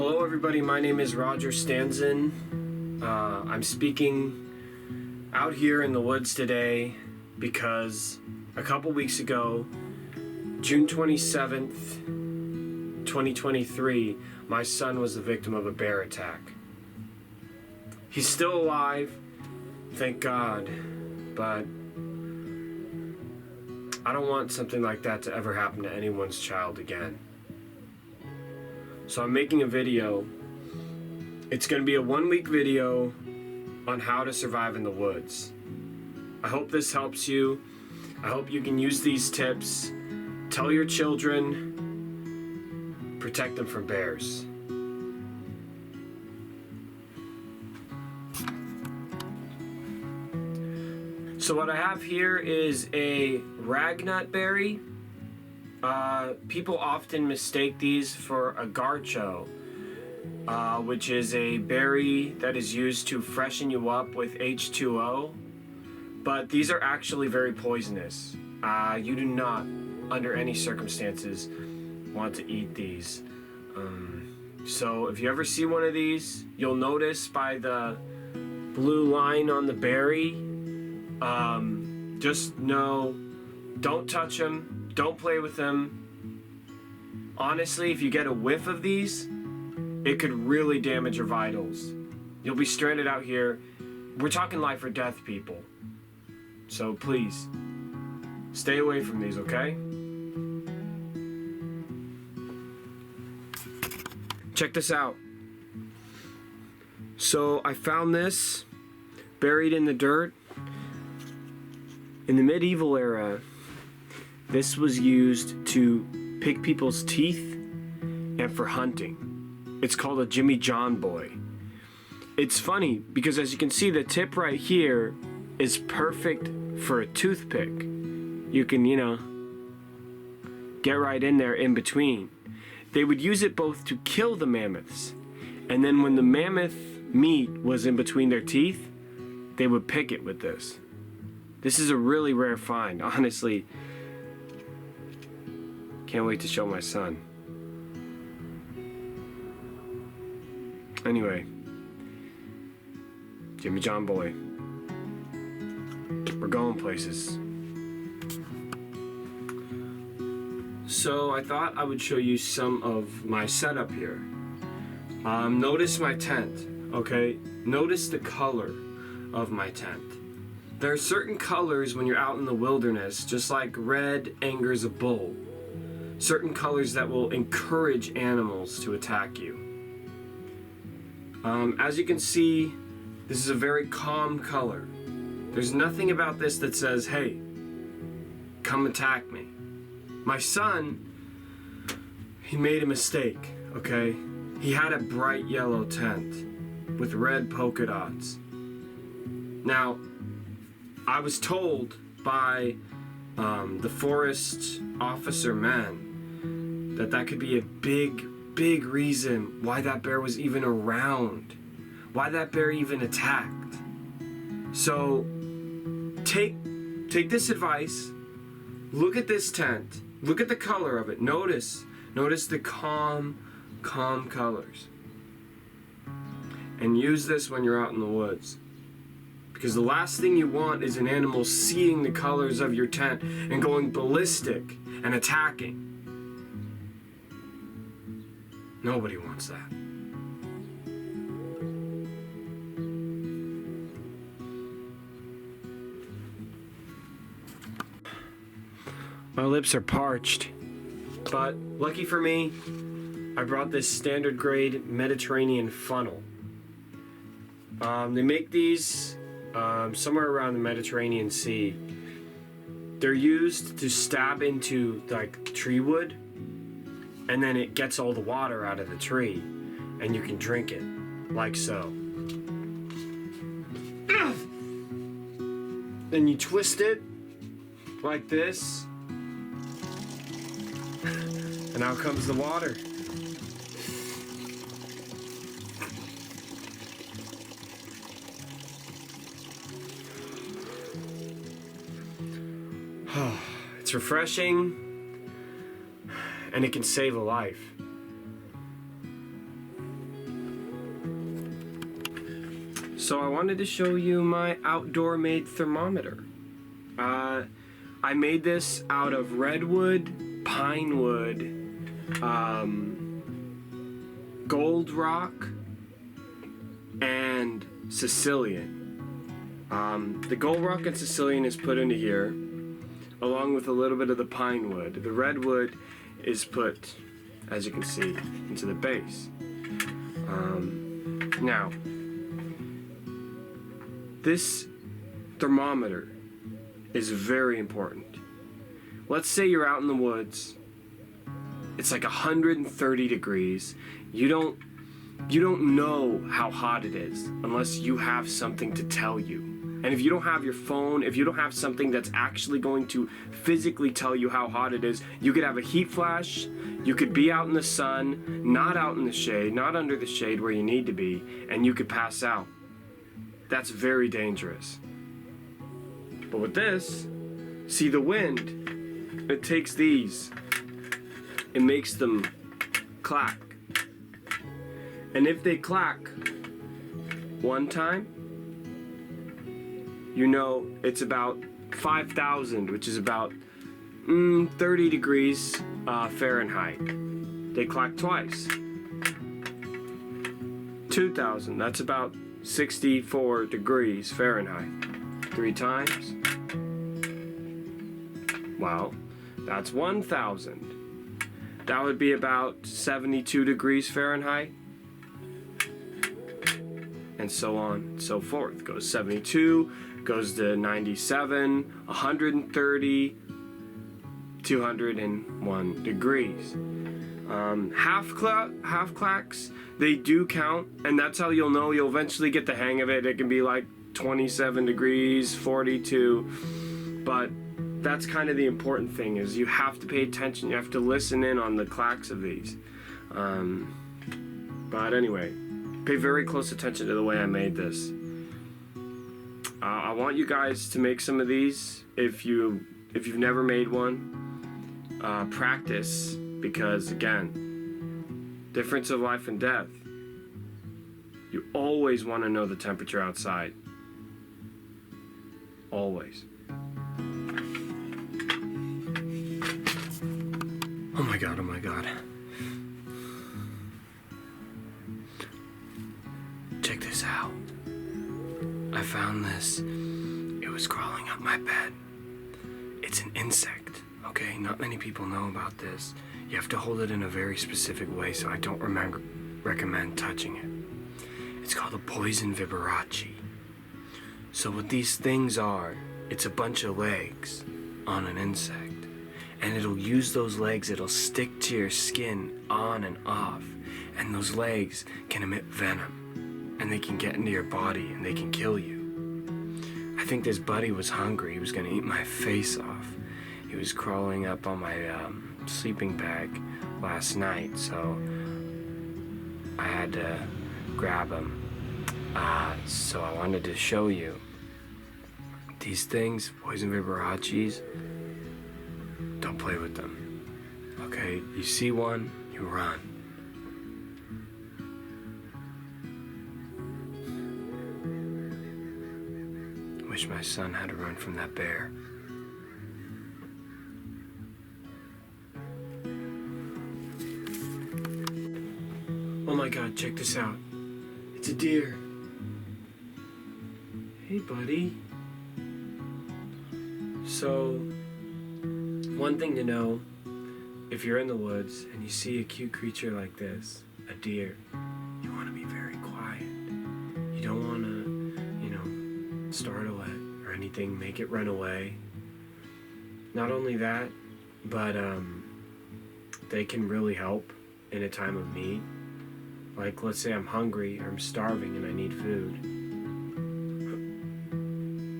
Hello everybody, my name is Roger Stanzen. I'm speaking out here in the woods today because a couple weeks ago, June 27th, 2023, my son was the victim of a bear attack. He's still alive, thank God, but I don't want something like that to ever happen to anyone's child again. So I'm making a video. It's going to be a 1-week video on how to survive in the woods. I hope this helps you. I hope you can use these tips. Tell your children, protect them from bears. So what I have here is a ragnut berry. People often mistake these for a garcho, which is a berry that is used to freshen you up with H2O. But these are actually very poisonous. You do not, under any circumstances, want to eat these. So if you ever see one of these, you'll notice by the blue line on the berry, just know, don't touch them, don't play with them. Honestly, if you get a whiff of these, it could really damage your vitals. You'll be stranded out here. We're talking life or death, people. So please, stay away from these, okay? Check this out. So I found this buried in the dirt. In the medieval era, this was used to pick people's teeth and for hunting. It's called a Jimmy John boy. It's funny because as you can see, the tip right here is perfect for a toothpick. You can, get right in there in between. They would use it both to kill the mammoths, and then when the mammoth meat was in between their teeth, they would pick it with this. This is a really rare find, honestly. Can't wait to show my son. Anyway, Jimmy John boy. We're going places. So I thought I would show you some of my setup here. Notice my tent, okay? Notice the color of my tent. There are certain colors when you're out in the wilderness, just like red angers a bull. Certain colors that will encourage animals to attack you. As you can see, this is a very calm color. There's nothing about this that says, hey, come attack me. My son, he made a mistake, okay? He had a bright yellow tent with red polka dots. Now, I was told by the forest officer man that could be a big reason why that bear was even around, why that bear even attacked. So take this advice, look at this tent, look at the color of it, notice the calm colors, and use this when you're out in the woods. Because the last thing you want is an animal seeing the colors of your tent and going ballistic and attacking. Nobody wants that. My lips are parched, but lucky for me, I brought this standard grade Mediterranean funnel. They make these somewhere around the Mediterranean Sea. They're used to stab into like tree wood, and then it gets all the water out of the tree, and you can drink it, like so. Then you twist it, like this, and out comes the water. It's refreshing, and it can save a life. So I wanted to show you my outdoor made thermometer. I made this out of redwood, pine wood, gold rock, and Sicilian. The gold rock and Sicilian is put into here, along with a little bit of the pine wood. The redwood is put, as you can see, into the base. Now, this thermometer is very important. Let's say you're out in the woods. It's like 130 degrees. You don't know how hot it is unless you have something to tell you. And if you don't have your phone, if you don't have something that's actually going to physically tell you how hot it is, you could have a heat flash, you could be out in the sun, not out in the shade, not under the shade where you need to be, and you could pass out. That's very dangerous. But with this, see the wind, it takes these, it makes them clack. And if they clack one time, you know it's about 5,000, which is about 30 degrees Fahrenheit. They clack twice. 2,000, that's about 64 degrees Fahrenheit. 3 times. Well, that's 1,000. That would be about 72 degrees Fahrenheit. And so on and so forth. Goes 72, goes to 97, 130, 201 degrees. Half clacks, they do count, and that's how you'll know. You'll eventually get the hang of it. It can be like 27 degrees, 42, but that's kind of the important thing, is you have to pay attention. You have to listen in on the clacks of these. But anyway, pay very close attention to the way I made this. I want you guys to make some of these. If you've never made one, practice, because again, difference of life and death. You always want to know the temperature outside. Always. Oh my God, oh my God. Check this out. I found this. It was crawling up my bed. It's an insect, okay? Not many people know about this. You have to hold it in a very specific way, so I don't recommend touching it. It's called a poison Viberace. So what these things are, it's a bunch of legs on an insect. And it'll use those legs, it'll stick to your skin on and off. And those legs can emit venom. And they can get into your body and they can kill you. I think this buddy was hungry. He was gonna eat my face off. He was crawling up on my sleeping bag last night, so I had to grab him. So I wanted to show you these things, poison Viberaces. Don't play with them, okay? You see one, you run. Wish my son had to run from that bear. Oh my God, check this out. It's a deer. Hey, buddy. So, one thing to know, if you're in the woods and you see a cute creature like this, a deer, you want to be very quiet. You don't want to, startle it or anything, make it run away. Not only that, but they can really help in a time of need. Like, let's say I'm hungry or I'm starving and I need food.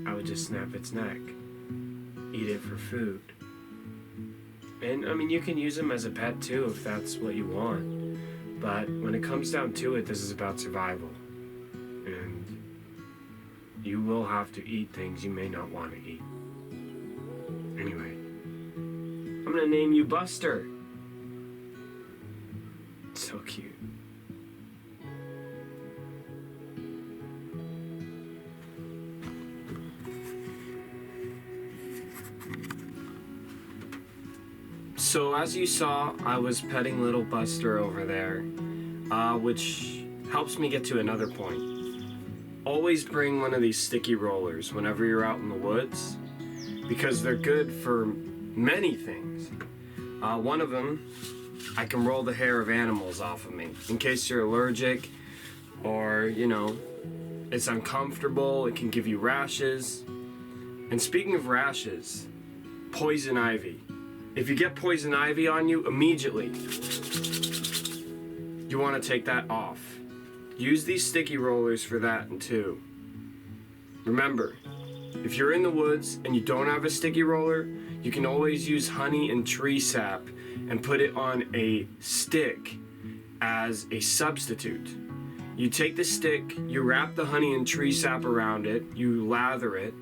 I would just snap its neck, eat it for food. And I mean, you can use them as a pet too if that's what you want. But when it comes down to it, this is about survival. And you will have to eat things you may not want to eat. Anyway, I'm gonna name you Buster. So cute. So as you saw, I was petting little Buster over there, which helps me get to another point. Always bring one of these sticky rollers whenever you're out in the woods, because they're good for many things. One of them, I can roll the hair of animals off of me in case you're allergic or, you know, it's uncomfortable. It can give you rashes. And speaking of rashes, poison ivy. If you get poison ivy on you, immediately you want to take that off. Use these sticky rollers for that and too. Remember, if you're in the woods and you don't have a sticky roller, you can always use honey and tree sap and put it on a stick as a substitute. You take the stick, you wrap the honey and tree sap around it, you lather it,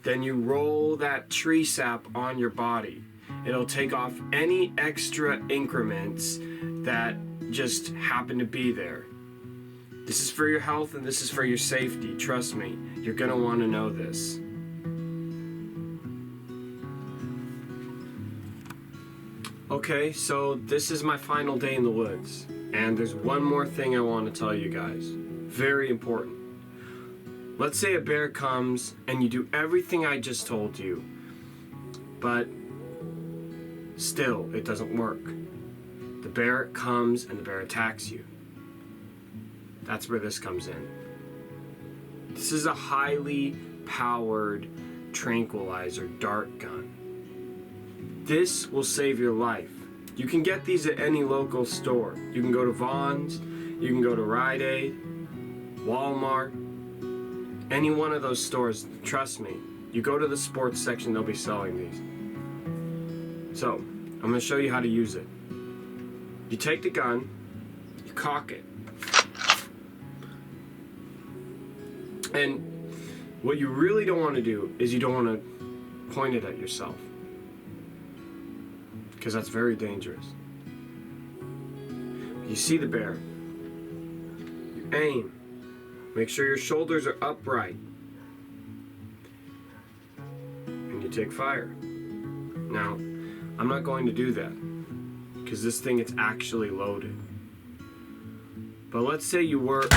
then you roll that tree sap on your body. It'll take off any extra increments that just happen to be there. This is for your health and this is for your safety. Trust me, you're gonna want to know this. Okay, so this is my final day in the woods, and there's one more thing I want to tell you guys. Very important. Let's say a bear comes and you do everything I just told you, but still it doesn't work. The bear comes and the bear attacks you. That's where this comes in. This is a highly powered tranquilizer dart gun. This will save your life. You can get these at any local store. You can go to Vaughn's, you can go to Rite Aid, Walmart, any one of those stores. Trust me, you go to the sports section, they'll be selling these. So, I'm going to show you how to use it. You take the gun, you cock it. And what you really don't want to do is you don't want to point it at yourself, because that's very dangerous. You see the bear, you aim, make sure your shoulders are upright, and you take fire. Now, I'm not going to do that, because this thing is actually loaded. But let's say you were...